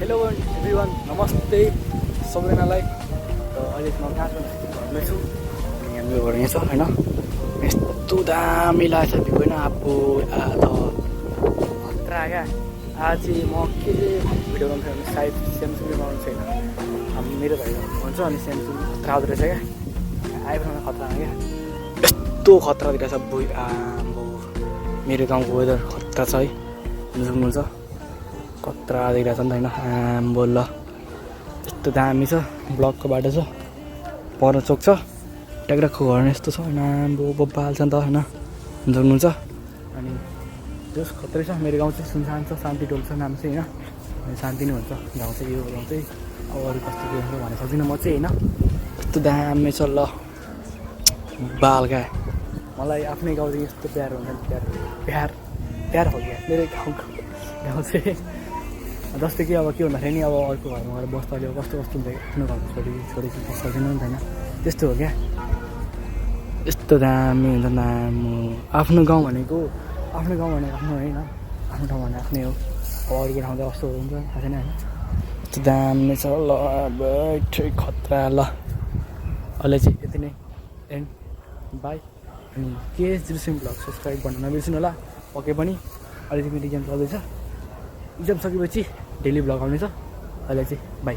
Hello everyone, नमस्ते सबैजनालाई। र अहिले म कहाँ घरमै छु अनि हाम्रो घर यहाँ छ होइन। यस्तो दामी लागेछ भ्यू होइन। आफू खतरा क्या। आज चाहिँ म के भिडियो बनाउँछु भने सायद स्यामसङले बनाउनु छैन, मेरो भाइ भन्छ अनि स्यामसङ खतरा आउँदो रहेछ क्या। आइफोन खतरा क्या, यस्तो खतरा दिइरहेछ मेरो गाउँको वेदर खतरा छ है, सुन्नुहुन्छ खतरा देखिरहेछ नि त होइन। आम्बो ल यस्तो दामी छ, ब्लकको बाटो छ, पर चोक छ, ट्याक्राको घर यस्तो छ होइन। आम्बो बब्बा हाल्छ नि त होइन, सुन्नुहुन्छ। अनि जस खतरै छ। मेरो गाउँ चाहिँ सुनसान छ, शान्ति टोल छ नाम चाहिँ होइन। अनि शान्ति नै हुन्छ गाउँ चाहिँ, यो गाउँ चाहिँ। अब अरू कस्तो के हुन्छ भन्न सक्दिनँ म चाहिँ होइन। यस्तो दामी छ ल बाल क्या। मलाई आफ्नै गाउँ चाहिँ यस्तो प्यार हुन्छ नि, प्यार हो क्या मेरो गाउँ चाहिँ। जस्तै कि अब के भन्दाखेरि नि, अब अर्को घरमा गएर बस्दा कस्तो हुन्छ आफ्नो घरमा छोडी बस्न सक्दैन नि त होइन। त्यस्तो हो क्या, यस्तो दामी हुन्छ नाम। आफ्नो गाउँ भनेको आफ्नो होइन, आफ्नो ठाउँ भने आफ्नै हो। अब अरूको ठाउँ त कस्तो हुन्छ थाहा छैन होइन। यस्तो दामी छ ल ठिक खतरा ल। अहिले चाहिँ यति नै एन्ड बाई। अनि केएस दृश्यम ब्लग सब्सक्राइब गर्न नबिर्सिनु होला। पक्कै पनि अहिले चाहिँ मेरो इक्जाम चल्दैछ, इक्जाम सकेपछि डेली ब्लग आउनेछ। अहिले चाहिँ बाई।